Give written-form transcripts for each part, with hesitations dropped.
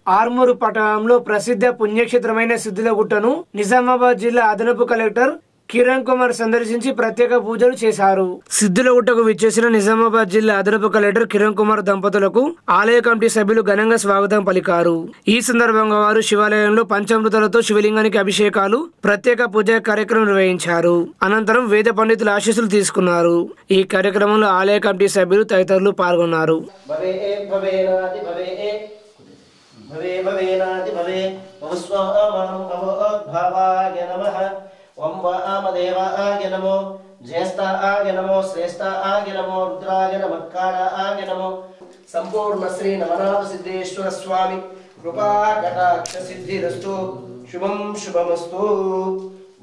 ఆర్మూరు పట్టణంలో ప్రసిద్ధ పుణ్యక్షేత్రమైన సిద్ధిలగుట్టను నిజామాబాద్ జిల్లా అదనపు కలెక్టర్ కిరణ్ కుమార్ సందర్శించి ప్రత్యేక పూజలు చేశారు. సిద్ధిలగుట్టకు విచ్చేసిన నిజామాబాద్ జిల్లా అదనపు కలెక్టర్ కిరణ్ కుమార్ దంపతులకు ఆలయ కమిటీ సభ్యులు ఘనంగా స్వాగతం పలికారు. ఈ సందర్భంగా వారు శివాలయంలో పంచామృతాలతో శివలింగానికి అభిషేకాలు, ప్రత్యేక పూజా కార్యక్రమం నిర్వహించారు. అనంతరం వేద పండితుల ఆశీస్సులు తీసుకున్నారు. ఈ కార్యక్రమంలో ఆలయ కమిటీ సభ్యులు తదితరులు పాల్గొన్నారు. ओम वामदेवाय नमो ज्येष्ठाय नमो श्रेष्ठाय नमो रुद्राय नमः कालाय नमो संपूर्ण श्री नवनाथ सिद्धेश्वर स्वामी कृपा कटाक्ष सिद्धिरस्तु शुभम शुभमस्तु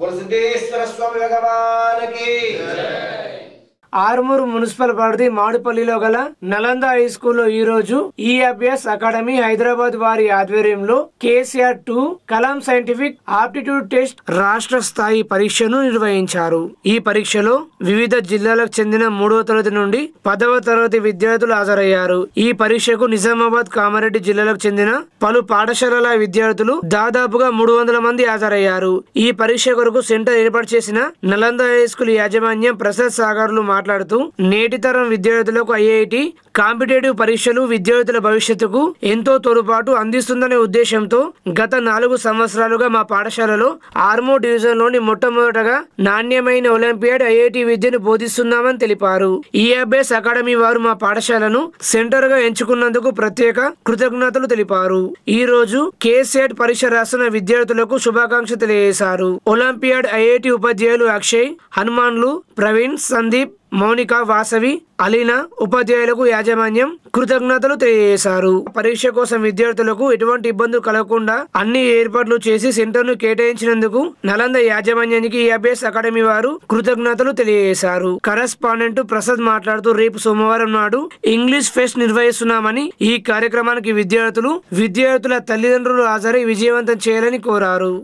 बोल सिद्धेश्वर स्वामी भगवान की जय। ఆర్మూరు మున్సిపల్ పరిధి మాడుపల్లిలో గల నలంద హై స్కూల్లో ఈ రోజు ఈఎఫ్ఎస్ అకాడమీ హైదరాబాద్ వారి ఆధ్వర్యంలో KCR2 Kalam scientific aptitude test రాష్ట్ర స్థాయి పరీక్షను నిర్వహించారు. ఈ పరీక్షలో వివిధ జిల్లాలకు చెందిన 3వ తరగతి నుండి 10వ తరగతి విద్యార్థులు హాజరయ్యారు. ఈ పరీక్షకు నిజామాబాద్, కామారెడ్డి జిల్లాలకు చెందిన పలు పాఠశాలల విద్యార్థులు దాదాపుగా 300 మంది హాజరయ్యారు. ఈ పరీక్ష కొరకు సెంటర్ ఏర్పాటు చేసిన నలంద హై స్కూల్ యాజమాన్యం ప్రసాద్ సాగర్లు మాట్లాడుతూ నేటి తరం విద్యార్థులకు IIT కాంపిటేటివ్ పరీక్షలు విద్యార్థుల భవిష్యత్తుకు ఎంతో తోడ్పాటు అందిస్తుందనే ఉద్దేశంతో గత 4 సంవత్సరాలుగా మా పాఠశాలలో ఆర్మూర్ డివిజన్ లోని మొట్టమొదటగా నాణ్యమైన ఒలింపియాడ్ IIT విద్యను బోధిస్తున్నామని తెలిపారు. ఈఎఫ్ఎస్ అకాడమీ వారు మా పాఠశాలను సెంటర్ గా ఎంచుకున్నందుకు ప్రత్యేక కృతజ్ఞతలు తెలిపారు. ఈ రోజు KCET పరీక్ష రాస్తున్న విద్యార్థులకు శుభాకాంక్షలు తెలియజేశారు. ఒలింపియాడ్ IIT ఉపాధ్యాయులు అక్షయ్, హనుమాన్లు, ప్రవీణ్, సందీప్, మౌనిక, వాసవి, అలీనా ఉపాధ్యాయులకు యాజమాన్యం కృతజ్ఞతలు తెలియజేశారు. పరీక్ష కోసం విద్యార్థులకు ఎటువంటి ఇబ్బందులు కలగకుండా అన్ని ఏర్పాట్లు చేసి సెంటర్ ను కేటాయించినందుకు నలంద యాజమాన్యానికి ఈఎఫ్ఎస్ అకాడమీ వారు కృతజ్ఞతలు తెలియజేశారు. కరెస్పాండెంట్ ప్రసాద్ మాట్లాడుతూ రేపు సోమవారం నాడు ఇంగ్లీష్ ఫెస్ట్ నిర్వహిస్తున్నామని, ఈ కార్యక్రమానికి విద్యార్థుల తల్లిదండ్రులు హాజరై విజయవంతం చేయాలని కోరారు.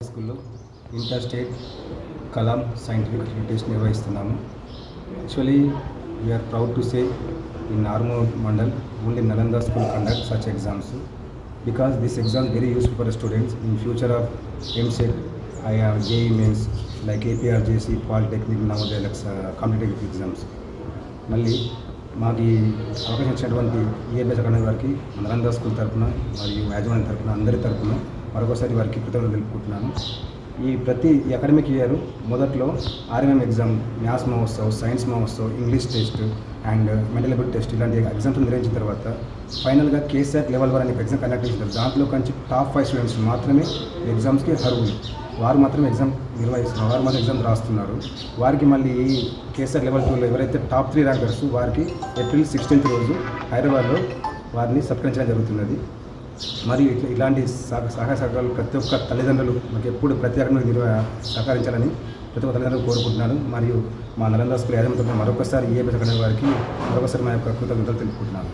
స్కూల్లో inter state Kalam scientific test నిర్వహిస్తున్నాము. Actually we are proud to say in Armoor mandal only Nalanda school conduct such exams because this exam is very useful for the students in future of MSET, IR, JEE mains like APRJC, Polytechnic, Navodaya competitive exams. మళ్ళీ మాకు ఈ అవకాశం ఇచ్చినటువంటి EFS academy వారికి Nalanda school తరఫున మరియు యాజమాన్యం తరఫున అందరి తరఫున మరొకసారి వారికి కృతజ్ఞతలు తెలుపుకుంటున్నాను. ఈ అకాడమిక్ ఇయర్ మొదట్లో RMM exam, maths Mahotsav, science Mahotsav, English test and mental ability test ఇలాంటి ఎగ్జామ్స్ నిర్వహించిన తర్వాత ఫైనల్గా KCET లెవెల్ 1 అనే ఎగ్జామ్ కండక్ట్ చేస్తారు. దాంట్లో కొంచెం టాప్ 5 స్టూడెంట్స్ మాత్రమే ఎగ్జామ్స్కి అర్హులు. వారు మాత్రమే ఎగ్జామ్ నిర్వహిస్తున్నారు, వారు మాత్రం ఎగ్జామ్ రాస్తున్నారు. వారికి మళ్ళీ ఈ KCET లెవెల్ 2లో ఎవరైతే టాప్ 3 ర్యాంకర్స్ వారికి ఏప్రిల్ 16th రోజు హైదరాబాద్లో వారిని సత్కరించడం జరుగుతున్నది. మరియు ఇలాంటి సహాయ సహకారాలు ప్రతి ఒక్క తల్లిదండ్రులు మాకు ఎప్పుడు ప్రత్యేకంగా సహకరించాలని ప్రతి ఒక్క తల్లిదండ్రులు కోరుకుంటున్నాను. మరియు మా నలంద స్కూల్ యాజమాన్యంతో మరొకసారి ఈఎఫ్ఎస్ అకాడమీ వారికి మరొకసారి మా యొక్క కృతజ్ఞతలు తెలుపుకుంటున్నాను.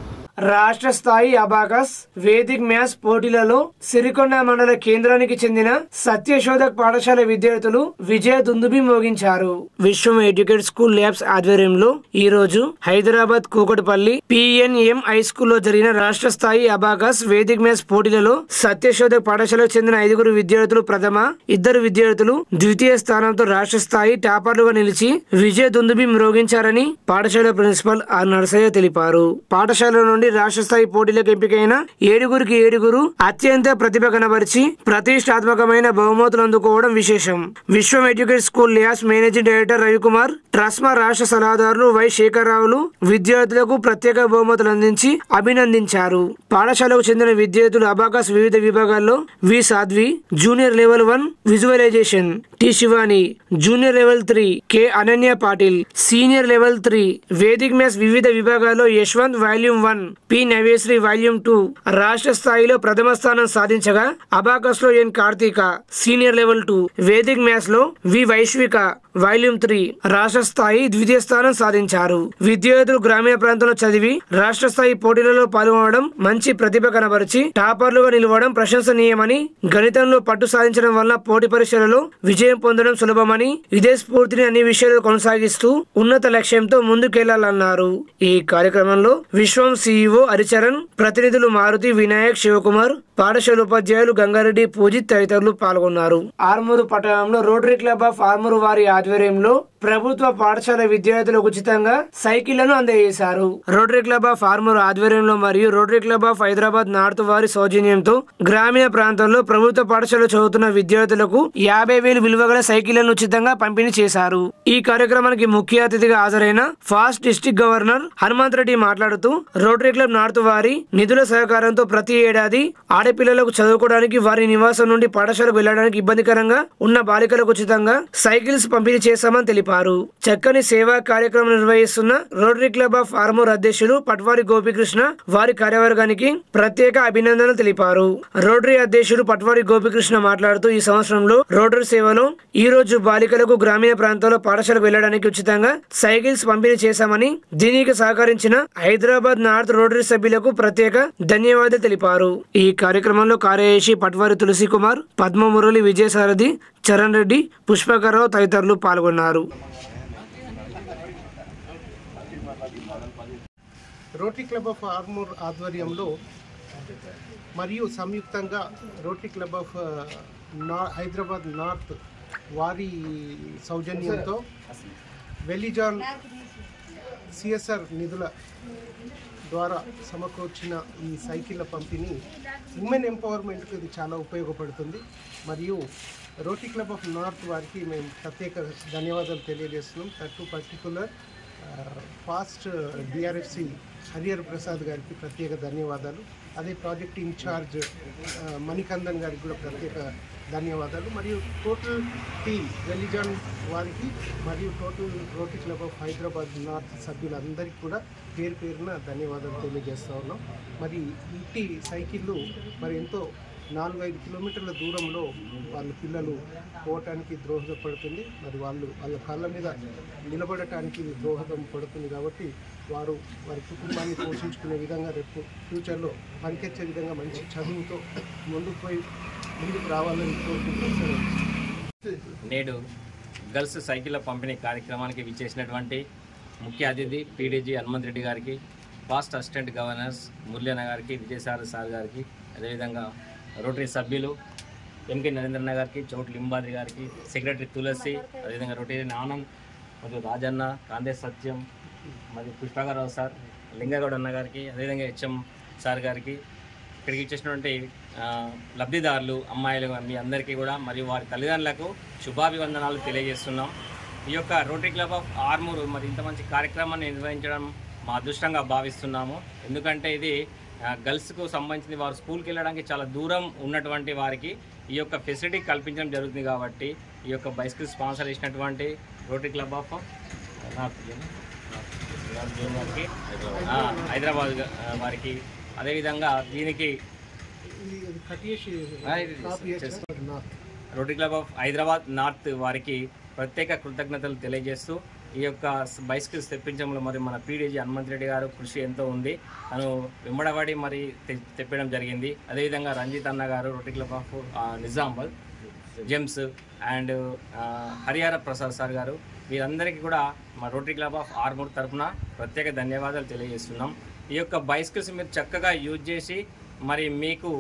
రాష్ట్ర స్థాయి అబాకస్ వేదిక్ మ్యాథ్స్ పోటీలలో సిరికొండ మండల కేంద్రానికి చెందిన సత్యశోధక్ పాఠశాల విద్యార్థులు విజయ దుందుబి మోగించారు. విశ్వం ఎడ్యుకేట్ స్కూల్ ల్యాబ్స్ ఆధ్వర్యంలో ఈ రోజు హైదరాబాద్ కూకట్పల్లి PNM హై స్కూల్లో జరిగిన రాష్ట్ర స్థాయి అబాకస్ వేదిక్ మ్యాథ్స్ పోటీలలో సత్యశోధక్ పాఠశాలకు చెందిన 5 విద్యార్థులు ప్రథమ, 2 విద్యార్థులు ద్వితీయ స్థానంతో రాష్ట్ర స్థాయి టాపర్లుగా నిలిచి విజయ దుందుబి మ్రోగించారని పాఠశాల ప్రిన్సిపల్ R. నరసయ్య తెలిపారు. పాఠశాల నుండి నుండి రాష్ట్ర స్థాయి పోటీలకు ఎంపికైన 7 అత్యంత ప్రతిభ కనబరిచి ప్రతిష్టాత్మకమైన బహుమతులు అందుకోవడం విశేషం. విశ్వం educate school labs managing director Ravikumar, TRSMA రాష్ట్ర సలహాదారులు వై శేఖరరావులు విద్యార్థులకు ప్రత్యేక బహుమతులు అందించి అభినందించారు. పాఠశాలకు చెందిన విద్యార్థులు అబాకస్ వివిధ విభాగాల్లో V Sadhvi, junior level 1 visualisation, T Shivani, junior level 3 K Ananya Patil, senior level 3 Vedic maths వివిధ విభాగాల్లో Yashwanth volume 1, P Naveshri volume 2 రాష్ట్ర స్థాయిలో ప్రథమ స్థానం సాధించగా, అబాకస్ లో N Karthika senior level 2, Vedic maths లో వి వైశ్విక వాల్యూమ్ 3 రాష్ట్ర స్థాయి ద్వితీయ స్థానం సాధించారు. విద్యార్థులు గ్రామీణ ప్రాంతంలో చదివి రాష్ట్ర స్థాయి పోటీలలో పాల్గొనడం, మంచి ప్రతిభ కనబరిచి టాపర్లుగా నిలవడం ప్రశంసనీయమని, గణితంలో పట్టు సాధించడం వల్ల పోటీ పరీక్షలలో విజయం పొందడం సులభమని, ఇదే స్ఫూర్తిని అన్ని విషయాలు కొనసాగిస్తూ ఉన్నత లక్ష్యంతో ముందుకెళ్లాలన్నారు. ఈ కార్యక్రమంలో విశ్వం సిఇఓ హరిచరణ్, ప్రతినిధులు మారుతి, వినాయక్, శివకుమార్, పాఠశాల ఉపాధ్యాయులు గంగారెడ్డి, పూజిత్ తదితరులు పాల్గొన్నారు. ఆర్మూరు పట్టణంలో రోటరీ క్లబ్ ఆఫ్ ఆర్మూరు వారి ఆధ్వర్యంలో ప్రభుత్వ పాఠశాల విద్యార్థులకు ఉచితంగా సైకిళ్లను అందజేశారు. రోటరీ క్లబ్ ఆఫ్ ఆర్మూరు ఆధ్వర్యంలో మరియు rotary Club of Hyderabad north వారి సౌజన్యంతో గ్రామీణ ప్రాంతంలో ప్రభుత్వ పాఠశాల చదువుతున్న విద్యార్థులకు 50,000 విలువ గల సైకిళ్లను ఉచితంగా పంపిణీ చేశారు. ఈ కార్యక్రమానికి ముఖ్య అతిథిగా హాజరైన fast district governor Hanumanth Reddy మాట్లాడుతూ, రోటరీ క్లబ్ నార్త్ వారి నిధుల సహకారంతో ప్రతి ఏడాది ఆడపిల్లలకు చదువుకోవడానికి, వారి నివాసం నుండి పాఠశాలకు వెళ్లడానికి ఇబ్బందికరంగా ఉన్న బాలికలకు ఉచితంగా సైకిల్స్ పంపిణీ చేశామని తెలిపారు. చక్కని సేవా కార్యక్రమం నిర్వహిస్తున్న రోటరీ క్లబ్ ఆఫ్ ఆర్మూర్ అధ్యక్షులు పట్వారి గోపికృష్ణ వారి కార్యవర్గానికి ప్రత్యేక అభినందనలు తెలిపారు. రోటరీ అధ్యక్షుడు పట్వారి గోపికృష్ణ మాట్లాడుతూ, ఈ సంవత్సరంలో రోటరీ సేవలో ఈ రోజు బాలికలకు గ్రామీణ ప్రాంతాల్లో పాఠశాలకు వెళ్లడానికి ఉచితంగా సైకిల్స్ పంపిణీ చేశామని, దీనికి సహకరించిన హైదరాబాద్ నార్త్ రోటరీ సభ్యులకు ప్రత్యేక ధన్యవాదాలు తెలిపారు. ఈ కార్యక్రమంలో కార్యదర్శి పట్వారి తులసి కుమార్, పద్మమురళి, విజయసారథి, చరణ్ రెడ్డి, పుష్పకర్రావు తదితరులు పాల్గొన్నారు. రోటరీ క్లబ్ ఆఫ్ ఆర్మూర్ ఆధ్వర్యంలో మరియు సంయుక్తంగా rotary Club of Hyderabad north వారి సౌజన్యంతో వెలిజాన్ సిఎస్ఆర్ నిధుల ద్వారా సమకూర్చిన ఈ సైకిళ్ళ పంపిణీ ఉమెన్ ఎంపవర్మెంట్కి ఇది చాలా ఉపయోగపడుతుంది. మరియు రోటరీ క్లబ్ ఆఫ్ నార్త్ వారికి మేము ప్రత్యేక ధన్యవాదాలు తెలియజేస్తున్నాం. థర్టు పర్టికులర్ ఫాస్ట్ డిఆర్ఎఫ్సి హరిహర్ ప్రసాద్ గారికి ప్రత్యేక ధన్యవాదాలు. అదే ప్రాజెక్ట్ ఇన్ఛార్జ్ మణికందన్ గారికి కూడా ప్రత్యేక ధన్యవాదాలు. మరియు టోటల్ టీమ్ వెలిజాన్ వారికి మరియు total rotary Club of Hyderabad north సభ్యులందరికీ కూడా పేరు పేరున ధన్యవాదాలు తెలియజేస్తూ ఉన్నాం. మరి ఇంటి సైకిళ్ళు మరి ఎంతో 4-5 కిలోమీటర్ల దూరంలో వాళ్ళ పిల్లలు పోవటానికి దోహదపడుతుంది. మరి వాళ్ళ కాళ్ళ మీద నిలబడటానికి దోహదం పడుతుంది. కాబట్టి వారి కుటుంబాన్ని పోషించుకునే విధంగా రేపు ఫ్యూచర్లో పనికొచ్చే విధంగా మంచి చదువుతో ముందుకు రావాలని కోరుకుంటున్నాను. నేడు గర్ల్స్ సైకిళ్ళ పంపిణీ కార్యక్రమానికి విచ్చేసినటువంటి ముఖ్య అతిథి పీడీజీ హనుమంత్ రెడ్డి గారికి, ఫాస్ట్ అసిస్టెంట్ గవర్నర్స్ మురళీన గారికి, విజయసారథి సార్ గారికి, అదేవిధంగా రోటరీ సభ్యులు ఎంకే నరేంద్రన్న గారికి, చౌట్ లింబాద్రి గారికి, సెక్రటరీ తులసి, అదేవిధంగా రోటరీ ఆనంద్ మరియు రాజన్న, కాందే సత్యం మరియు పుష్పకరావు సార్, లింగగౌడ్ అన్న గారికి, అదేవిధంగా హెచ్ఎం సార్ గారికి, ఇక్కడికి ఇచ్చేసినటువంటి లబ్ధిదారులు అమ్మాయిలు మీ అందరికీ కూడా మరియు వారి తల్లిదండ్రులకు శుభాభివందనాలు తెలియజేస్తున్నాం. ఈ యొక్క రోటరీ క్లబ్ ఆఫ్ ఆర్మూరు మరి ఇంత మంచి కార్యక్రమాన్ని నిర్వహించడం మా అదృష్టంగా భావిస్తున్నాము. ఎందుకంటే ఇది గర్ల్స్కు సంబంధించింది, వారు స్కూల్కి వెళ్ళడానికి చాలా దూరం ఉన్నటువంటి వారికి ఈ యొక్క ఫెసిలిటీ కల్పించడం జరుగుతుంది. కాబట్టి ఈ యొక్క బైసికల్ స్పాన్సర్ చేసినటువంటి రోటరీ క్లబ్ ఆఫ్ హైదరాబాద్ వారికి, అదేవిధంగా దీనికి rotary Club of Hyderabad north వారికి ప్రత్యేక కృతజ్ఞతలు తెలియజేస్తూ, ఈ యొక్క బైసికల్స్ తెప్పించడంలో మరి మన పీడీజీ హనుమంత్ రెడ్డి గారు కృషి ఎంతో ఉంది. తను వెంబడబడి మరి తెప్పడం జరిగింది. అదేవిధంగా రంజిత్ అన్న గారు Rotary Club of Nizamabad gems and Harihara Prasad sir గారు, వీరందరికీ కూడా మా రోటరీ క్లబ్ ఆఫ్ ఆర్మూర్ తరఫున ప్రత్యేక ధన్యవాదాలు తెలియజేస్తున్నాం. ఈ యొక్క బైసికల్స్ మీరు చక్కగా యూజ్ చేసి మరి మీకు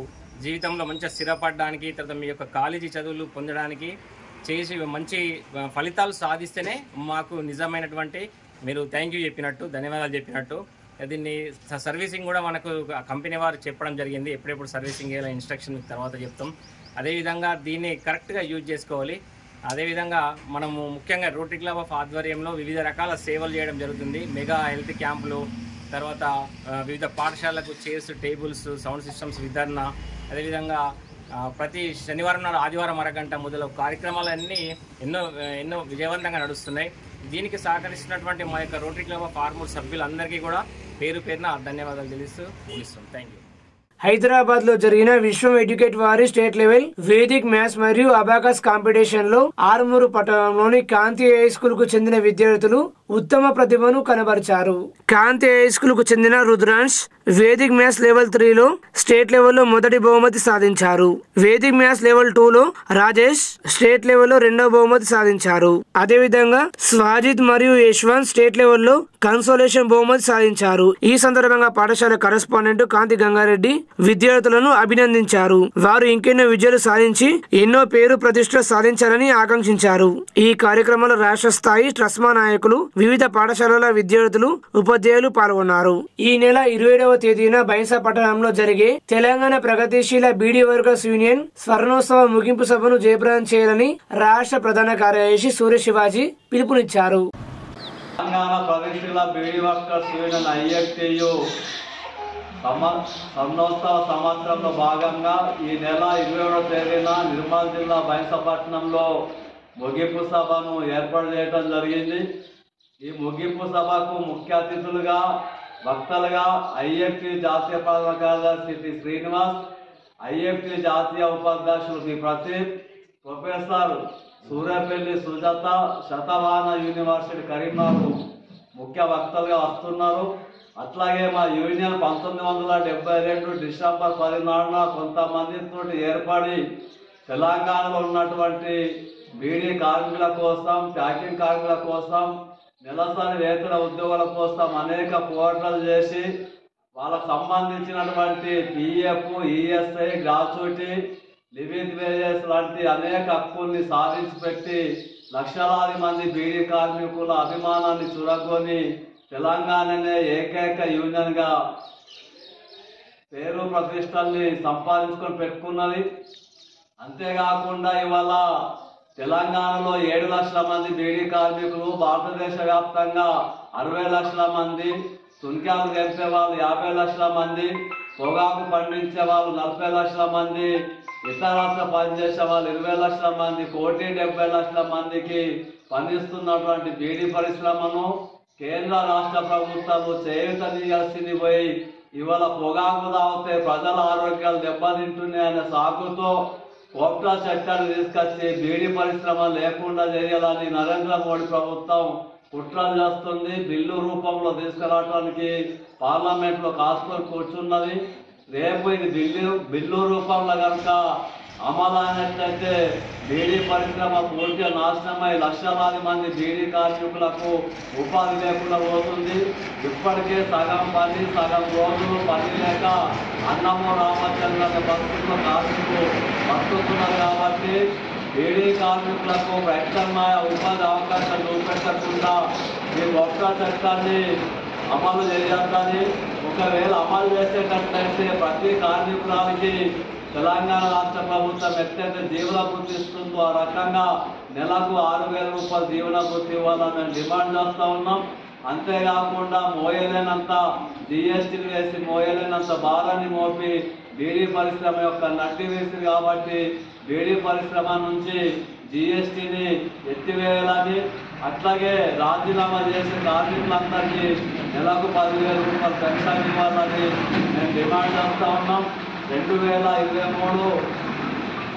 జీవితంలో మంచిగా స్థిరపడడానికి, తర్వాత మీ యొక్క కాలేజీ చదువులు పొందడానికి చేసి మంచి ఫలితాలు సాధిస్తేనే మాకు నిజమైనటువంటి మీరు థ్యాంక్ యూ చెప్పినట్టు, ధన్యవాదాలు చెప్పినట్టు దీన్ని సర్వీసింగ్ కూడా మనకు కంపెనీ వారు చెప్పడం జరిగింది. ఎప్పుడెప్పుడు సర్వీసింగ్ చేయాలి ఇన్స్ట్రక్షన్ తర్వాత చెప్తాం. అదేవిధంగా దీన్ని కరెక్ట్గా యూజ్ చేసుకోవాలి. అదేవిధంగా మనము ముఖ్యంగా రోటరీ క్లబ్ ఆఫ్ ఆధ్వర్యంలో వివిధ రకాల సేవలు చేయడం జరుగుతుంది. మెగా హెల్త్ క్యాంపులు, తర్వాత వివిధ పాఠశాలకు చైర్స్, టేబుల్స్, సౌండ్ సిస్టమ్స్ వితరణ, అదేవిధంగా ప్రతి శనివారం నాడు ఆదివారం అరగంట మొదలగు కార్యక్రమాలన్నీ ఎన్నో విజయవంతంగా నడుస్తున్నాయి. దీనికి సహకరిస్తున్నటువంటి మా యొక్క రోటరీ క్లబ్ ఆఫ్ ఆర్మూర్ సభ్యులందరికీ కూడా పేరు పేరున ధన్యవాదాలు తెలుస్తూ ముగిస్తాం. Thank you. హైదరాబాద్ లో జరిగిన విశ్వం ఎడ్యుకేట్ వారి స్టేట్ లెవెల్ వేదిక్ మ్యాథ్స్ మరియు అబాకస్ కాంపిటీషన్ లో ఆర్మూరు పట్టణంలోని కాంతి హై స్కూల్ కు చెందిన విద్యార్థులు ఉత్తమ ప్రతిభను కనబరిచారు. కాంతి హై స్కూల్ కు చెందిన రుద్రాంశ్ వేదిక్ మ్యాథ్స్ లెవెల్ 3 లో స్టేట్ లెవెల్ లో మొదటి బహుమతి సాధించారు. వేదిక్ మ్యాథ్స్ లెవెల్ 2 లో రాజేష్ స్టేట్ లెవెల్ లో రెండవ బహుమతి సాధించారు. అదేవిధంగా స్వాజిత్ మరియు యశ్వంత్ స్టేట్ లెవెల్ లో కన్సోలేషన్ బహుమతి సాధించారు. ఈ సందర్భంగా పాఠశాల కరెస్పాండెంట్ కాంతి గంగారెడ్డి విద్యార్థులను అభినందించారు. వారు ఇంకెన్నో విజయాలు సాధించి ఎన్నో పేరు ప్రతిష్ట సాధించాలని ఆకాంక్షించారు. ఈ కార్యక్రమంలో రాష్ట్ర స్థాయి ట్రస్మా నాయకులు, వివిధ పాఠశాలల విద్యార్థులు, ఉపాధ్యాయులు పాల్గొన్నారు. ఈ నెల 27వ తేదీన బైంసా పట్టణంలో జరిగే తెలంగాణ ప్రగతిశీల బీడీ వర్కర్స్ యూనియన్ స్వర్ణోత్సవ ముగింపు సభను జయప్రదం చేయాలని రాష్ట్ర ప్రధాన కార్యదర్శి సూర్య శివాజీ పిలుపునిచ్చారు. తెలంగాణ ప్రగతిశీల బీడీ వర్కర్స్ యూనియన్ ఐఎఫ్టియు స్వర్ణోత్సవ సంవత్సరంలో భాగంగా ఈ నెల 27వ తేదీన నిర్మల్ జిల్లా బైంసపట్నంలో ముగింపు సభను ఏర్పాటు చేయడం జరిగింది. ఈ ముగింపు సభకు ముఖ్య అతిథులుగా, వక్తలుగా ఐఎఫ్టి జాతీయ ప్రధాన కార్యదర్శి టి శ్రీనివాస్, ఐఎఫ్టి జాతీయ ఉపాధ్యక్షులు T Pratheep, professor Suryapalli Sujatha, Satavahana university Karimnagar ముఖ్య వక్తలుగా వస్తున్నారు. అట్లాగే మా యూనియన్ 1972 డిసెంబర్ 14న కొంతమందితో ఏర్పడి తెలంగాణలో ఉన్నటువంటి బీడీ కార్మికుల కోసం, ప్యాకింగ్ కార్మికుల కోసం, నెలసరి వేతన ఉద్యోగుల కోసం అనేక పోరాటాలు చేసి వాళ్ళకు సంబంధించినటువంటి PF, ESI, gratuity, living wages లాంటి అనేక హక్కుల్ని సాధించి పెట్టి లక్షలాది మంది బీడీ కార్మికుల అభిమానాన్ని చూరగొని తెలంగాణనే ఏకైక యూనియన్గా పేరు ప్రతిష్టల్ని సంపాదించుకొని పెట్టుకున్నది. అంతేకాకుండా ఇవాళ తెలంగాణలో 7 లక్షల మంది బీడీ కార్మికులు, భారతదేశ వ్యాప్తంగా 60 లక్షల మంది, సున్కాలు తెంపే వాళ్ళు 50 లక్షల మంది, పొగాకు పండించే వాళ్ళు 40 లక్షల మంది, ఇతరత్ర పనిచేసే వాళ్ళు 20 లక్షల మంది, 1,70 లక్షల మందికి పనిస్తున్నటువంటి బీడీ పరిశ్రమను కేంద్ర రాష్ట్ర ప్రభుత్వాలు చేయూతనియాల్సింది పోయి ఇవాళ పొగాకు తాగితే ప్రజల ఆరోగ్యాలు దెబ్బతింటున్నాయనే సాకుతో కోట్ల చట్టాన్ని తీసుకొచ్చి బీడీ పరిశ్రమ లేకుండా చేయాలని నరేంద్ర మోడీ ప్రభుత్వం కుట్రలు చేస్తుంది. బిల్లు రూపంలో తీసుకురావడానికి పార్లమెంట్లో కాసుకొని కూర్చున్నది. రేపు ఇది బిల్లు రూపంలో కనుక అమలు అయినట్లయితే బీడీ పరిశ్రమ పూర్తిగా నాశనమై లక్షలాది మంది బీడీ కార్మికులకు ఉపాధి లేకుండా పోతుంది. ఇప్పటికే సగం పని, సగం రోజులు పని లేక అన్నమో రామచంద్ర పరిస్థితుల్లో కార్మికులు బతుకుతున్నారు. కాబట్టి బీడీ కార్మికులకు ప్రత్యామ్నాయ ఉపాధి అవకాశం చూపెట్టకుండా ఈ ఒక్క చట్టాన్ని అమలు చేయొద్దని, ఒకవేళ అమలు చేసేటట్లయితే ప్రతి కార్మికురానికి తెలంగాణ రాష్ట్ర ప్రభుత్వం ఎట్లయితే జీవన భృతి ఇస్తుందో ఆ రకంగా నెలకు 6,000 రూపాయలు జీవన భృతి ఇవ్వాలని మేము డిమాండ్ చేస్తూ ఉన్నాం. అంతేకాకుండా మోయలేనంత జిఎస్టీలు వేసి మోయలేనంత భారాన్ని మోపి బీడీ పరిశ్రమ యొక్క నడ్డి వేసింది. కాబట్టి బీడీ పరిశ్రమ నుంచి జిఎస్టీని ఎత్తివేయాలని, అట్లాగే రాజీనామా చేసే కార్మికులందరికీ నెలకు 10,000 రూపాయలు పెన్షన్ ఇవ్వాలని మేము డిమాండ్ చేస్తూ ఉన్నాం. 2023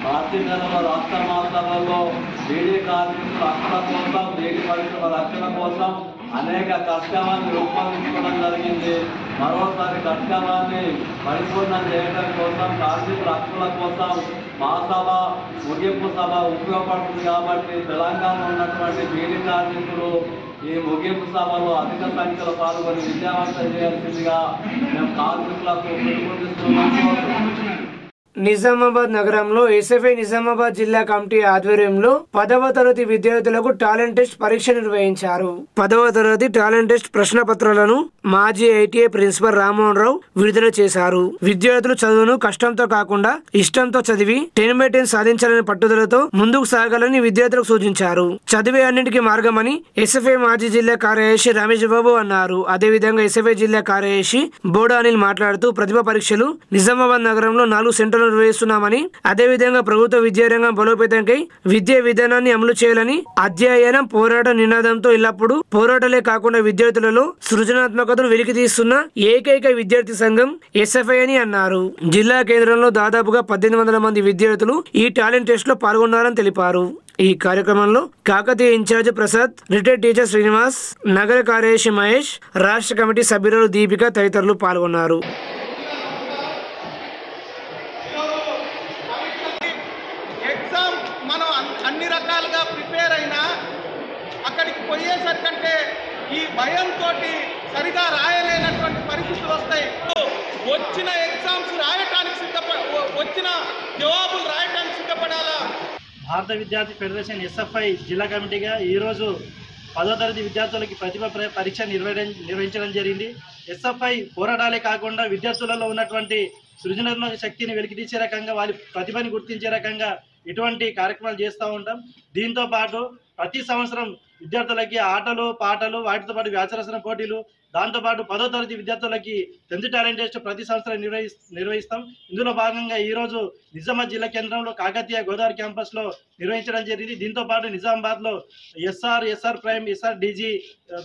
మార్చి నెలలో రాష్ట్ర మహాసభలో బీడీ కార్మికుల హక్కుల కోసం, బీడీ పరిశ్రమ రక్షణ కోసం అనేక కార్యక్రమాన్ని రూపొందించుకోవడం జరిగింది. మరోసారి కార్యక్రమాన్ని పరిపూర్ణం చేయడం కోసం, కార్మికుల హక్కుల కోసం మహాసభ ముగింపు సభ ఉపయోగపడుతుంది. కాబట్టి తెలంగాణలో ఉన్నటువంటి బీడీ కార్మికులు ఈ ముగింపు సభలో అధిక సంఖ్యలో పాల్గొని విజయవంతం చేయాల్సిందిగా మేము కార్మికులకు పిలుపునిస్తున్నాము. నిజామాబాద్ నగరంలో ఎస్ఎఫ్ఐ నిజామాబాద్ జిల్లా కమిటీ ఆధ్వర్యంలో 10వ తరగతి విద్యార్థులకు టాలెంట్ టెస్ట్ పరీక్ష నిర్వహించారు. 10వ తరగతి టాలెంట్ టెస్ట్ ప్రశ్న పత్రాలను మాజీ ఐటీఐ ప్రిన్సిపల్ రామ్మోహన్ రావు విడుదల చేశారు. విద్యార్థులు చదువును కష్టంతో కాకుండా ఇష్టంతో చదివి 10/10 సాధించాలని పట్టుదలతో ముందుకు సాగాలని విద్యార్థులకు సూచించారు. చదివే అన్నింటికీ మార్గమని ఎస్ఎఫ్ఐ మాజీ జిల్లా కార్యదర్శి రమేష్ బాబు అన్నారు. అదేవిధంగా ఎస్ఎఫ్ఐ జిల్లా కార్యదర్శి బోడా అనిల్ మాట్లాడుతూ ప్రతిభ పరీక్షలు నిజామాబాద్ నగరంలో 4 సెంటర్లు నిర్వహిస్తున్నామని, అదేవిధంగా ప్రభుత్వ విద్యారంగం బలోపేతంకై విద్యా విధానాన్ని అమలు చేయాలని, అధ్యయనం పోరాట నినాదంతో ఎల్లప్పుడూ పోరాటాలే కాకుండా విద్యార్థులలో సృజనాత్మకతను వెలికితీస్తున్న ఏకైక విద్యార్థి సంఘం ఎస్ఎఫ్ఐ అని అన్నారు. జిల్లా కేంద్రంలో దాదాపుగా 1800 మంది విద్యార్థులు ఈ టాలెంట్ టెస్ట్ లో పాల్గొన్నారని తెలిపారు. ఈ కార్యక్రమంలో Kakatiya in-charge Prasad, retired teacher Srinivas, నగర కార్యదర్శి మహేష్, రాష్ట్ర కమిటీ సభ్యులు దీపిక తదితరులు పాల్గొన్నారు. మనం అన్ని రకాలుగా ప్రిపేర్ అయినా అక్కడికి పోయేసరికంటే ఈ భయంతో సరిగా రాయలేనటువంటి పరిస్థితులు వస్తాయి. వచ్చిన ఎగ్జామ్స్ రాయటానికి వచ్చిన జవాబులు రాయటానికి సిద్ధపడాలా. భారత విద్యార్థి ఫెడరేషన్ ఎస్ఎఫ్ఐ జిల్లా కమిటీగా ఈరోజు 10వ తరగతి విద్యార్థులకి ప్రతిభ పరీక్ష నిర్వహించడం జరిగింది. ఎస్ఎఫ్ఐ పోరాటాలే కాకుండా విద్యార్థులలో ఉన్నటువంటి సృజనాత్మక శక్తిని వెలికితీసే రకంగా వారి ప్రతిభని గుర్తించే రకంగా ఇటువంటి కార్యక్రమాలు చేస్తూ ఉంటాం. దీంతో పాటు ప్రతి సంవత్సరం విద్యార్థులకి ఆటలు పాటలు, వాటితో పాటు వ్యాసరచన పోటీలు, దాంతోపాటు 10వ తరగతి విద్యార్థులకి 10th టాలెంట్ టెస్ట్ ప్రతి సంవత్సరం నిర్వహిస్తాం. ఇందులో భాగంగా ఈరోజు నిజామాబాద్ జిల్లా కేంద్రంలో కాకతీయ గోదావరి క్యాంపస్ లో నిర్వహించడం జరిగింది. దీంతో పాటు నిజామాబాద్ లో ఎస్ఆర్ ప్రైమ్, ఎస్ఆర్ డీజీ,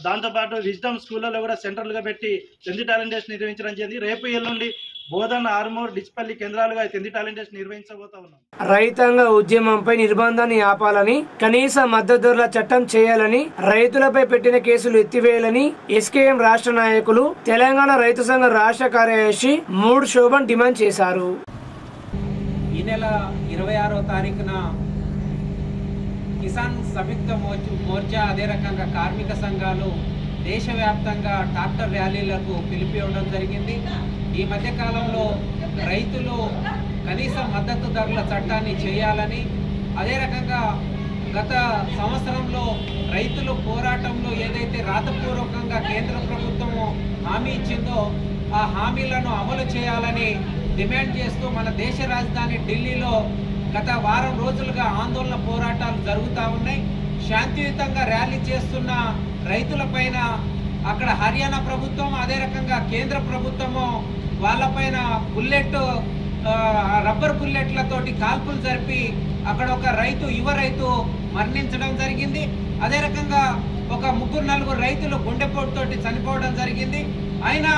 దాంతోపాటు విజ్డమ్ స్కూళ్ళలో కూడా సెంటర్లుగా పెట్టి 10th టాలెంట్ టెస్ట్ నిర్వహించడం జరిగింది. రేపు ఎల్లుండి బోధన్, ఆర్మూర్, డిచ్పల్లి కేంద్రాలుగా 10th టాలెంట్ టెస్ట్ నిర్వహించబోతా ఉన్నాం. రైతాంగ ఉద్యమంపై నిర్బంధాన్ని ఆపాలని, కనీస మద్దతు ధరల చట్టం చేయాలని, రైతులపై పెట్టిన కేసులు ఎత్తివేయాలని ఎస్కేఎం రాష్ట్ర నాయకులు, తెలంగాణ రైతు సంఘ రాష్ట్ర కార్యదర్శి మూడ్ శోభన్ డిమాండ్ చేశారు. ఈ నెల 26వ తారీఖున కిసాన్ సంయుక్త మోర్చా, అదే రకంగా కార్మిక సంఘాలు దేశవ్యాప్తంగా ట్రాక్టర్ ర్యాలీలకు పిలిపివ్వడం జరిగింది. ఈ మధ్యకాలంలో రైతులు కనీస మద్దతు ధరల చట్టాన్ని చేయాలని, అదే రకంగా గత సంవత్సరంలో రైతులు పోరాటంలో ఏదైతే రాతపూర్వకంగా కేంద్ర ప్రభుత్వము హామీ ఇచ్చిందో ఆ హామీలను అమలు చేయాలని డిమాండ్ చేస్తూ మన దేశ రాజధాని ఢిల్లీలో గత వారం రోజులుగా ఆందోళన పోరాటాలు జరుగుతూ ఉన్నాయి. శాంతియుతంగా ర్యాలీ చేస్తున్న రైతులపైన అక్కడ హర్యానా ప్రభుత్వం, అదే రకంగా కేంద్ర ప్రభుత్వము వాళ్ళపైన రబ్బర్ బుల్లెట్లతోటి కాల్పులు జరిపి అక్కడ ఒక యువ రైతు మరణించడం జరిగింది. అదే రకంగా ఒక 3-4 రైతులు గుండెపోటుతోటి చనిపోవడం జరిగింది. అయినా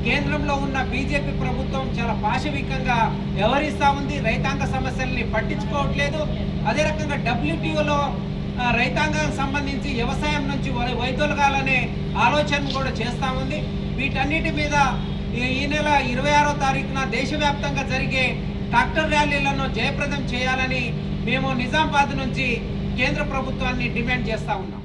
కేంద్రంలో ఉన్న బీజేపీ ప్రభుత్వం చాలా పాశవికంగా వ్యవహరిస్తూ ఉంది, రైతాంగ సమస్యల్ని పట్టించుకోవట్లేదు. అదే రకంగా WTOలో రైతాంగానికి సంబంధించి వ్యవసాయం నుంచి వైదొలగాలనే ఆలోచన కూడా చేస్తూ ఉంది. వీటన్నిటి మీద ఈ నెల 26వ తారీఖున దేశవ్యాప్తంగా జరిగే ట్రాక్టర్ ర్యాలీలను జయప్రదం చేయాలని మేము నిజామాబాద్ నుంచి కేంద్ర ప్రభుత్వాన్ని డిమాండ్ చేస్తా ఉన్నాం.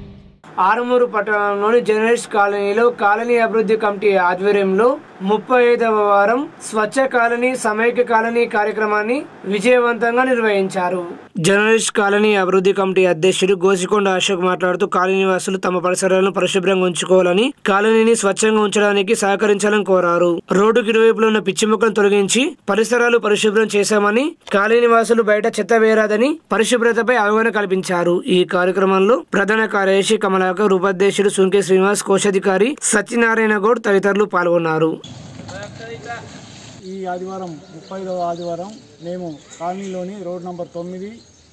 ఆరుమూరు పట్టణంలోని జర్నలిస్ట్ కాలనీలో కాలనీ అభివృద్ధి కమిటీ ఆధ్వర్యంలో 35వ వారం స్వచ్ఛ కాలనీ సమైక్య కాలనీ కార్యక్రమాన్ని విజయవంతంగా నిర్వహించారు. జర్నలిస్ట్ కాలనీ అభివృద్ధి కమిటీ అధ్యక్షుడు గోసికొండ అశోక్ మాట్లాడుతూ కాలనీ వాసులు తమ పరిసరాలను పరిశుభ్రంగా ఉంచుకోవాలని, కాలనీని స్వచ్ఛంగా ఉంచడానికి సహకరించాలని కోరారు. రోడ్డుకి ఇరువైపులో ఉన్న పిచ్చి మొక్కలను తొలగించి పరిసరాలు పరిశుభ్రం చేశామని, కాలనీ వాసులు బయట చెత్త వేయరాదని పరిశుభ్రతపై అవగాహన కల్పించారు. ఈ కార్యక్రమంలో ప్రధాన కార్యదర్శి కమలాకర్, ఉపాధ్యక్షుడు సుంకే శ్రీనివాస్, కోశాధికారి సత్యనారాయణ గౌడ్ తదితరులు పాల్గొన్నారు. ఈ ఆదివారం 35వ ఆదివారం మేము కాలనీలోని రోడ్ నంబర్ 9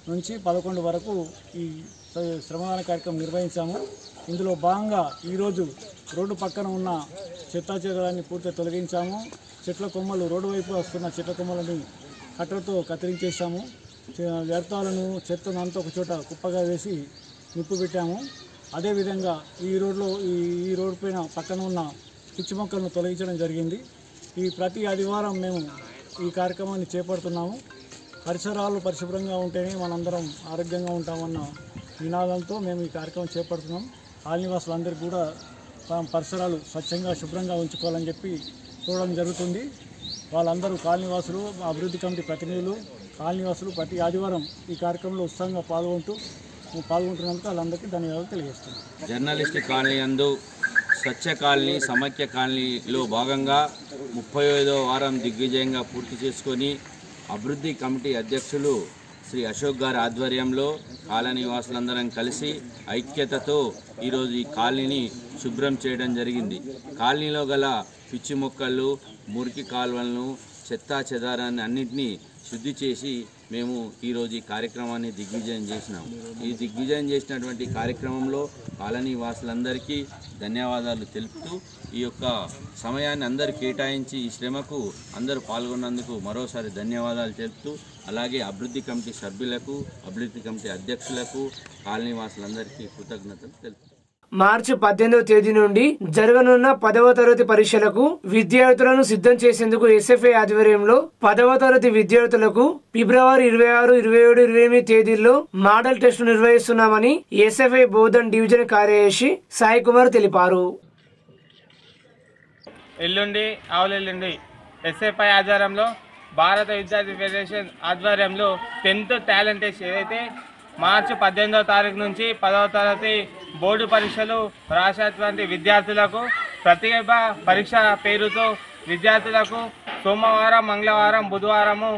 నుంచి 11 వరకు ఈ శ్రమదాన కార్యక్రమం నిర్వహించాము. ఇందులో భాగంగా ఈరోజు రోడ్డు పక్కన ఉన్న చెత్తాచెదాన్ని పూర్తిగా తొలగించాము. చెట్ల కొమ్మలు, రోడ్డు వైపు వస్తున్న చెట్ల కొమ్మలని కట్టెలతో కత్తిరించేసాము. వ్యర్థాలను, చెత్తను అంతా ఒక చోట కుప్పగా వేసి నిప్పు పెట్టాము. అదేవిధంగా ఈ రోడ్డు పైన పక్కన ఉన్న పిచ్చి మొక్కలను తొలగించడం జరిగింది. ఈ ప్రతి ఆదివారం మేము ఈ కార్యక్రమాన్ని చేపడుతున్నాము. పరిసరాలు పరిశుభ్రంగా ఉంటేనే మనందరం ఆరోగ్యంగా ఉంటామన్న నినాదంతో మేము ఈ కార్యక్రమం చేపడుతున్నాం. కాలనీవాసులందరికీ కూడా పరిసరాలు స్వచ్ఛంగా శుభ్రంగా ఉంచుకోవాలని చెప్పి చూడడం జరుగుతుంది. వాళ్ళందరూ కాలనీవాసులు, అభివృద్ధి కమిటీ ప్రతినిధులు, కాలనీవాసులు ప్రతి ఆదివారం ఈ కార్యక్రమంలో ఉత్సాహంగా పాల్గొంటున్నందుకు వాళ్ళందరికీ ధన్యవాదాలు తెలియజేస్తున్నాను. జర్నలిస్ట్ కాలనీ యందు స్వచ్ఛ కాలనీ సమైక్య కాలనీలో భాగంగా 35వ వారం దిగ్విజయంగా పూర్తి చేసుకొని అభివృద్ధి కమిటీ అధ్యక్షులు శ్రీ అశోక్ గారి ఆధ్వర్యంలో కాలనీ వాసులందరం కలిసి ఐక్యతతో ఈరోజు ఈ కాలనీని శుభ్రం చేయడం జరిగింది. కాలనీలో గల పిచ్చి మొక్కలు, మురికి కాలువలను, చెత్తా చెదారాన్ని అన్నింటినీ శుద్ధి చేసి మేము ఈరోజు ఈ కార్యక్రమాన్ని దిగ్విజయం చేసినాం. ఈ దిగ్విజయం చేసినటువంటి కార్యక్రమంలో కాలనీ వాసులందరికీ ధన్యవాదాలు తెలుపుతూ ఈ యొక్క సమయాన్ని అందరూ కేటాయించి ఈ శ్రమకు అందరూ పాల్గొన్నందుకు మరోసారి ధన్యవాదాలు తెలుపుతూ అలాగే అభివృద్ధి కమిటీ సభ్యులకు, అభివృద్ధి కమిటీ అధ్యక్షులకు, కాలనీ వాసులందరికీ కృతజ్ఞతలు తెలుపుతాం. మార్చి 18వ తేదీ నుండి జరగనున్న 10వ తరగతి పరీక్షలకు విద్యార్థులను సిద్ధం చేసేందుకు ఎస్ఎఫ్ఐ ఆధ్వర్యంలో 10వ తరగతి విద్యార్థులకు ఫిబ్రవరి 26, 27, 28 తేదీల్లో మోడల్ టెస్ట్ నిర్వహిస్తున్నామని ఎస్ఎఫ్ఐ బోధన్ డివిజన్ కార్యదర్శి సాయి కుమార్ తెలిపారు. ఎల్లుండి ఆవులెల్లుండి ఎస్ఎఫ్ఐ ఆధ్వర్యంలో భారత విద్యార్థి ఫెడరేషన్ ఆధ్వర్యంలో 10th టాలెంట్ టెస్ట్ ఏదైతే మార్చి 18వ తారీఖు నుంచి 10వ తరగతి బోర్డు పరీక్షలు రాసేటువంటి విద్యార్థులకు ప్రతిభ పరీక్ష పేరుతో విద్యార్థులకు సోమవారం, మంగళవారం, బుధవారము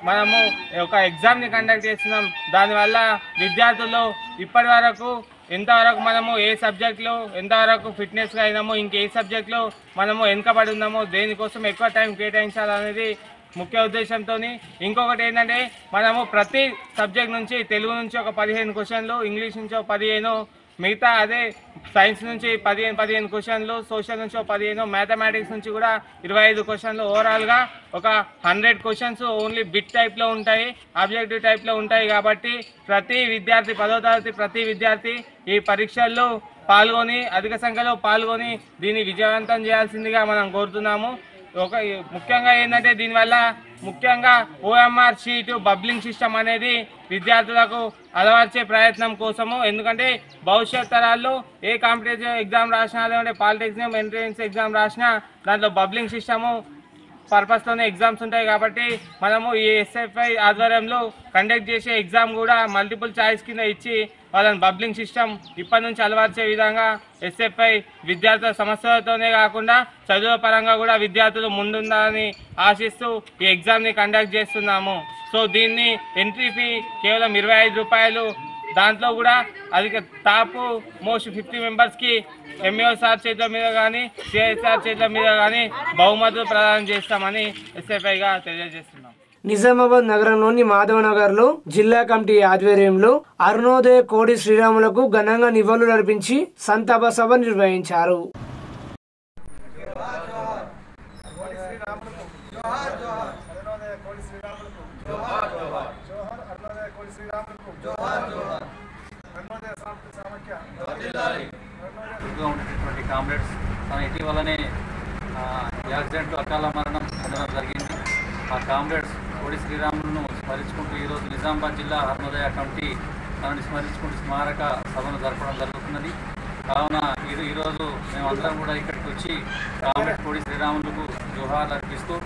మనము ఒక ఎగ్జామ్ని కండక్ట్ చేస్తున్నాం. దానివల్ల విద్యార్థులు ఇప్పటి వరకు ఎంతవరకు మనము ఏ సబ్జెక్టులో ఎంతవరకు ఫిట్నెస్గా అయినామో, ఇంకే సబ్జెక్టులో మనము వెనుకబడి ఉన్నామో, దేనికోసం ఎక్కువ టైం కేటాయించాలనేది ముఖ్య ఉద్దేశంతో. ఇంకొకటి ఏంటంటే మనము ప్రతి సబ్జెక్ట్ నుంచి తెలుగు నుంచి ఒక 15 క్వశ్చన్లు, ఇంగ్లీష్ నుంచి ఒక 15, మిగతా అదే సైన్స్ నుంచి 15 క్వశ్చన్లు, సోషల్ నుంచి ఒక 15, మ్యాథమెటిక్స్ నుంచి కూడా 25 క్వశ్చన్లు, ఓవరాల్గా ఒక 100 క్వశ్చన్స్ ఓన్లీ బిట్ టైప్లో ఉంటాయి, ఆబ్జెక్టివ్ టైప్లో ఉంటాయి. కాబట్టి ప్రతి విద్యార్థి 10వ తరగతి ప్రతి విద్యార్థి ఈ పరీక్షల్లో పాల్గొని అధిక సంఖ్యలో పాల్గొని దీన్ని విజయవంతం చేయాల్సిందిగా మనం కోరుతున్నాము. ముఖ్యంగా ఏంటంటే దీనివల్ల ముఖ్యంగా ఓఎంఆర్ షీట్ బబ్లింగ్ సిస్టమ్ అనేది విద్యార్థులకు అలవర్చే ప్రయత్నం కోసము. ఎందుకంటే భవిష్యత్ తరాల్లో ఏ కాంపిటేటివ్ ఎగ్జామ్ రాసినా, లేదంటే పాలిటెక్నిక్ ఎంట్రన్స్ ఎగ్జామ్ రాసినా దాంట్లో బబ్లింగ్ సిస్టము పర్పస్తోనే ఎగ్జామ్స్ ఉంటాయి. కాబట్టి మనము ఈ ఎస్ఎఫ్ఐ ఆధ్వర్యంలో కండక్ట్ చేసే ఎగ్జామ్ కూడా మల్టిపుల్ చాయిస్ కింద ఇచ్చి వాళ్ళని బబ్లింగ్ సిస్టమ్ ఇప్పటి నుంచి అలవర్చే విధంగా ఎస్ఎఫ్ఐ విద్యార్థుల సమస్యలతోనే కాకుండా చదువు పరంగా కూడా విద్యార్థులు ముందుండాలని ఆశిస్తూ ఈ ఎగ్జామ్ని కండక్ట్ చేస్తున్నాము. సో దీన్ని ఎంట్రీ ఫీ కేవలం 25 రూపాయలు. దాంట్లో కూడా అధిక టాప్ మోస్ట్ 50 మెంబర్స్కి ఎంఈఓ సార్ చేతుల మీద కానీ, సిఐసార్ చేతుల మీద కానీ బహుమతులు ప్రదానం చేస్తామని ఎస్ఎఫ్ఐగా తెలియజేస్తున్నాం. నిజామాబాద్ నగరంలోని మాధవనగర్ లో జిల్లా కమిటీ ఆధ్వర్యంలో అరుణోదయ కోడి శ్రీరాములకు ఘనంగా నివాళులు అర్పించి సంతాప సభ నిర్వహించారు. ఉన్నటువంటి కామ్రేడ్స్ తన ఇటీవలనే యాక్సిడెంట్లో అకాల మరణం చెందడం జరిగింది. ఆ కామ్రేడ్స్ కోడి శ్రీరాములను స్మరించుకుంటూ ఈరోజు నిజామాబాద్ జిల్లా అరుణోదయ కమిటీ తనని స్మరించుకుంటూ స్మారక సభను జరపడం జరుగుతున్నది. కావున ఈరోజు మేమందరం కూడా ఇక్కడికి వచ్చి కామ్రేడ్ కోడి శ్రీరాములకు జోహార్లు అర్పిస్తూ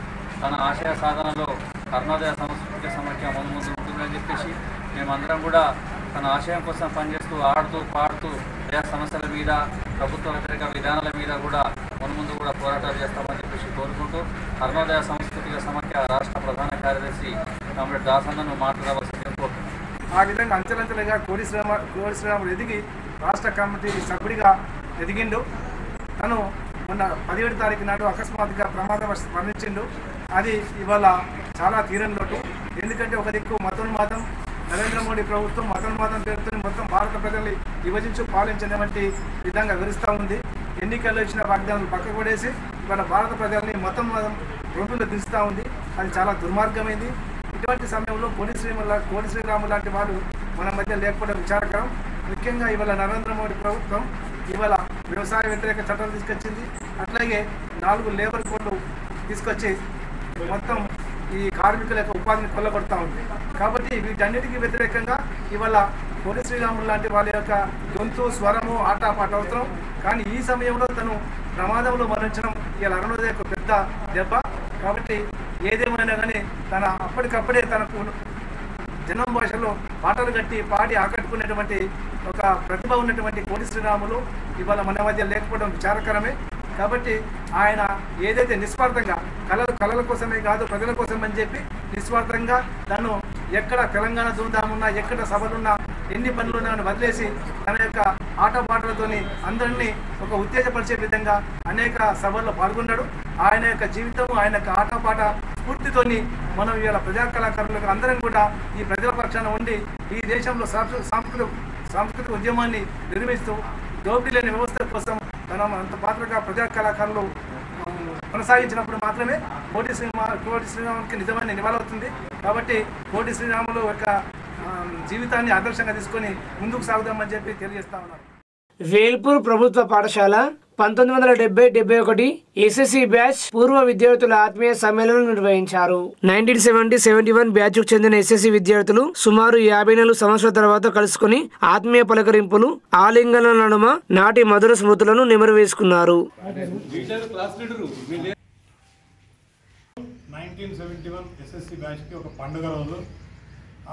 తన ఆశయ సాధనలో అరుణోదయ సంస్కృతి సమైక్య ముందు ఉంటుందని చెప్పేసి మేమందరం కూడా తన ఆశయం కోసం పనిచేస్తూ ఆడుతూ పాడుతూ ప్రజా సమస్యల మీద, ప్రభుత్వ వ్యతిరేక విధానాల మీద కూడా ముందు కూడా పోరాటాలు చేస్తామని చెప్పేసి కోరుకుంటూ అరుణోదయ సాంస్కృతిక సమైక్య రాష్ట్ర ప్రధాన కార్యదర్శి కామ్రేడ్ దాసన్నను మాట్లాడవలసిందిగా కోరుతున్నాను. ఆ విధంగా అంచెలంచెలుగా కోడి శ్రీరాములు ఎదిగి రాష్ట్ర కమిటీ సభ్యుడిగా ఎదిగిండు. తను మొన్న 17వ తారీఖు నాడు అకస్మాత్తుగా ప్రమాదం మరణించిండు. అది ఇవాళ చాలా తీరని లోటు. ఎందుకంటే ఒక దిక్కు మతోన్మాదం, నరేంద్ర మోడీ ప్రభుత్వం మతోన్మాదం పేరుతో మొత్తం భారత ప్రజల్ని విభజించి పాలించినటువంటి విధంగా వివరిస్తూ ఉంది. ఎన్నికల్లో ఇచ్చిన వాగ్దానాలు పక్కకు పడేసి ఇవాళ భారత ప్రజల్ని మతోన్మాదం రోడ్డులో దించుతూ ఉంది. అది చాలా దుర్మార్గమైంది. ఇటువంటి సమయంలో కోడి శ్రీరాములు లాంటి వాళ్ళు మన మధ్య లేకపోవడం విచారకరం. ముఖ్యంగా ఇవాళ నరేంద్ర మోడీ ప్రభుత్వం ఇవాళ వ్యవసాయ వ్యతిరేక చట్టాలు తీసుకొచ్చింది. అట్లాగే 4 లేబర్ కోడ్లు తీసుకొచ్చి మొత్తం ఈ కార్మికుల యొక్క ఉపాధిని కొల్లగొడతా ఉంది. కాబట్టి వీటన్నిటికీ వ్యతిరేకంగా ఇవాళ కోడి శ్రీరాములు లాంటి వాళ్ళ యొక్క గొంతు, స్వరము, ఆటపాట అవసరం. కానీ ఈ సమయంలో తను ప్రమాదంలో మరణించడం ఇలా అరుణోదయ పెద్ద దెబ్బ. కాబట్టి ఏదేమైనా కానీ తన అప్పటికప్పుడే తనకు జనం భాషలో పాటలు కట్టి పాడి ఆకట్టుకునేటువంటి ఒక ప్రతిభ ఉన్నటువంటి కోటి శ్రీరాములు ఇవాళ మన మధ్య లేకపోవడం విచారకరమే. కాబట్టి ఆయన ఏదైతే నిస్వార్థంగా కళల కోసమే కాదు ప్రజల కోసం అని చెప్పి నిస్వార్థంగా తను ఎక్కడ తెలంగాణ ధూమ్ధామున్నా ఎక్కడ సభలున్నా ఎన్ని పనులున్నా వదిలేసి తన యొక్క ఆటపాటలతోని అందరినీ ఒక ఉత్తేజపరిచే విధంగా అనేక సభల్లో పాల్గొన్నాడు. ఆయన యొక్క జీవితం ఆయన యొక్క ఆటపాట స్ఫూర్తితోని మనం ఇవాళ ప్రజా కళాకారులకు అందరం కూడా ఈ ప్రజల పక్షాన ఉండి ఈ దేశంలో సాంస్కృతిక ఉద్యమాన్ని నిర్మిస్తూ దోపిడీ లేని వ్యవస్థ కోసం తన అంత పాత్రగా ప్రజా కళాకారులు కొనసాగించినప్పుడు మాత్రమే కోటి శ్రీరామునికి నిజమైన నివాళవుతుంది. కాబట్టి కోటి శ్రీరాములు యొక్క జీవితాన్ని ఆదర్శంగా తీసుకొని ముందుకు సాగుదామని చెప్పి తెలియజేస్తా ఉన్నారు. వేల్పూర్ ప్రభుత్వ పాఠశాల 1970-71 ఎస్ఎస్సి బ్యాచ్ పూర్వ విద్యార్థుల ఆత్మీయ సమ్మేళనం నిర్వహించారు. 1970-71 బ్యాచ్ కు చెందిన ఎస్ఎస్సి విద్యార్థులు సుమారు 54 సంవత్సరాల తర్వాత కలుసుకుని ఆత్మీయ పలకరింపులు ఆలింగన నడుమ నాటి మధుర స్మృతులను నెమరు వేసుకున్నారు. 1971 ఎస్ఎస్సి బ్యాచ్కి ఒక పండుగ రోజు.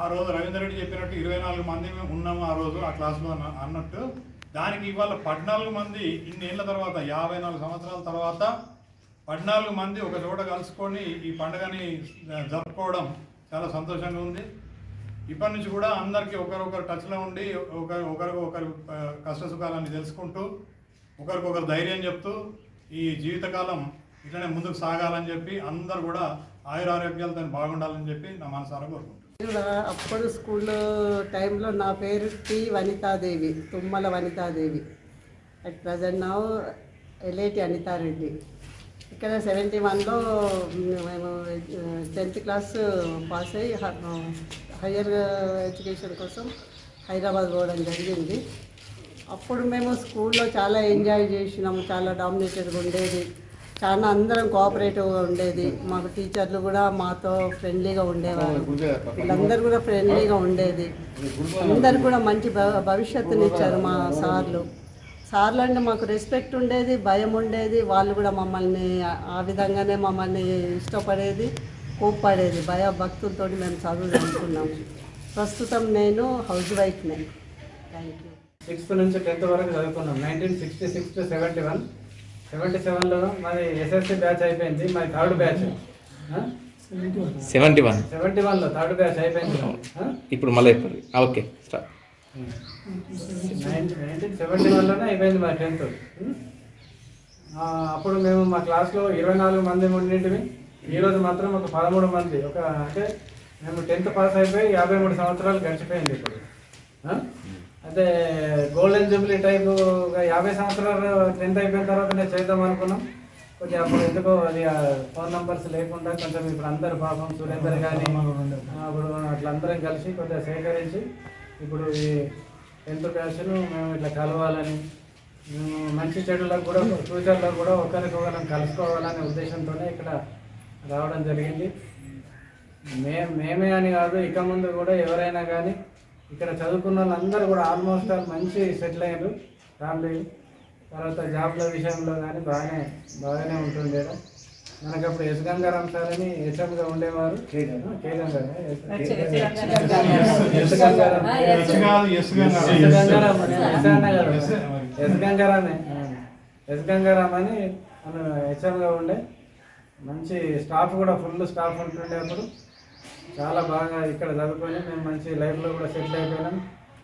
ఆ రోజు రవీందర్ రెడ్డి చెప్పినట్టు 24 మంది ఉన్నాము ఆ రోజు ఆ క్లాస్లో అన్నట్టు. దానికి ఇవాళ 14 మంది ఇన్నేళ్ల తర్వాత 54 సంవత్సరాల తర్వాత 14 మంది ఒక చోట కలుసుకొని ఈ పండుగని జరుపుకోవడం చాలా సంతోషంగా ఉంది. ఇప్పటి నుంచి కూడా అందరికీ ఒకరొకరు టచ్లో ఉండి ఒకరు కష్ట సుఖాలని తెలుసుకుంటూ ఒకరికొకరు ధైర్యం చెప్తూ ఈ జీవితకాలం ఇట్లనే ముందుకు సాగాలని చెప్పి అందరూ కూడా ఆయురారోగ్యాలతో బాగుండాలని చెప్పి నా మనసారా కోరుకుంటున్నాను. అప్పుడు స్కూల్ టైంలో నా పేరు T Vanitha Devi, Tummala Vanitha Devi. At present now LIT Anitha Reddy. ఇక్కడ 71లో మేము 10th క్లాస్ పాస్ అయ్యి హయ్యర్ ఎడ్యుకేషన్ కోసం హైదరాబాద్ పోవడం జరిగింది. అప్పుడు మేము స్కూల్లో చాలా ఎంజాయ్ చేసినాము, చాలా డామినేటెడ్గా ఉండేది, చాలా అందరం కోఆపరేటివ్గా ఉండేది. మాకు టీచర్లు కూడా మాతో ఫ్రెండ్లీగా ఉండేవారు, వీళ్ళందరూ కూడా ఫ్రెండ్లీగా ఉండేది. అందరు కూడా మంచి భవిష్యత్తుని ఇచ్చారు మా సార్లు. సార్లు అంటే మాకు రెస్పెక్ట్ ఉండేది, భయం ఉండేది. వాళ్ళు కూడా మమ్మల్ని ఆ విధంగానే మమ్మల్ని ఇష్టపడేది, కోప్పడేది. భక్తులతో మేము చదువుకుంటున్నాము. ప్రస్తుతం నేను హౌస్ వైఫ్నే. Thank you. 6th నుంచి 10th వరకు చదువుకున్నాం. 1966 to 71. 77లో మాది ఎస్ఎస్సి బ్యాచ్ అయిపోయింది. మాది థర్డ్ బ్యాచ్. 71లో థర్డ్ బ్యాచ్ అయిపోయింది. ఇప్పుడు మళ్ళీ ఓకే 1971లోనే అయిపోయింది మా 10th. అప్పుడు మేము మా క్లాస్లో 24 మంది ఉండేటివి. ఈరోజు మాత్రం ఒక 13 మంది. అంటే మేము 10th పాస్ అయిపోయి 53 సంవత్సరాలు గడిచిపోయింది ఇప్పుడు. అయితే గోల్డెన్ జూబ్లీ టైపు 50 సంవత్సరాలు 10th అయిపోయిన తర్వాత నేను చేద్దాం అనుకున్నాం. కొంచెం అప్పుడు ఎందుకో అది ఫోన్ నంబర్స్ లేకుండా కొంచెం ఇప్పుడు అందరు పాపం సురేందర్ కానీ అప్పుడు అట్లా అందరం కలిసి కొంచెం సేకరించి ఇప్పుడు ఈ 10th బ్యాచ్ను మేము ఇట్లా కలవాలని, మేము మంచి చెడులకు కూడా ఫ్యూచర్లో కూడా ఒకరికొకరం కలుసుకోవాలనే ఉద్దేశంతోనే ఇక్కడ రావడం జరిగింది. మేమే అని కాదు, ఇక ముందు కూడా ఎవరైనా కానీ ఇక్కడ చదువుకున్న వాళ్ళందరూ కూడా ఆల్మోస్ట్ మంచి సెటిల్ అయ్యారు. ఫ్యామిలీ తర్వాత జాబ్ల విషయంలో కానీ బాగానే ఉంటుంది. మనకు అప్పుడు ఎస్ గంగారాం సార్ అని హెచ్ఎంగా ఉండేవారు. ఎస్ గంగారాం అని మన హెచ్ఎంగా ఉండే. మంచి స్టాఫ్ కూడా ఫుల్ స్టాఫ్ ఉంటుండే. అప్పుడు చాలా బాగా ఇక్కడ చదువుకొని మేము మంచి లైఫ్లో కూడా సెటిల్ అయిపోయినాం.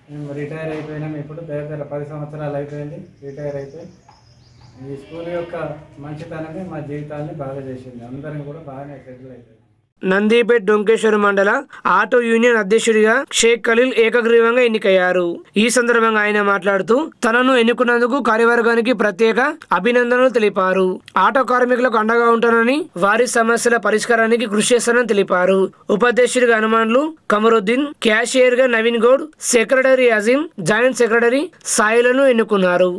మేము రిటైర్ అయిపోయినాం. ఇప్పుడు దగ్గర 10 సంవత్సరాలు అయిపోయింది రిటైర్ అయిపోయి. ఈ స్కూల్ యొక్క మంచితనమే మా జీవితాన్ని బాగా చేసింది. అందరం కూడా బాగానే సెటిల్ అయిపోయింది. నందిపేట్ డొంకేశ్వర మండల ఆటో యూనియన్ అధ్యక్షుడిగా షేక్ ఖలీల్ ఏకగ్రీవంగా ఎన్నికయ్యారు. ఈ సందర్భంగా ఆయన మాట్లాడుతూ తనను ఎన్నుకున్నందుకు కార్యవర్గానికి ప్రత్యేక అభినందనలు తెలిపారు. ఆటో కార్మికులకు అండగా ఉంటానని, వారి సమస్యల పరిష్కారానికి కృషి చేస్తానని తెలిపారు. ఉపాధ్యక్షుడిగా హనుమాన్లు కమరుద్దీన్, క్యాషియర్ గా Naveen Goud, secretary Azeem, joint secretary సాయిలను ఎన్నుకున్నారు.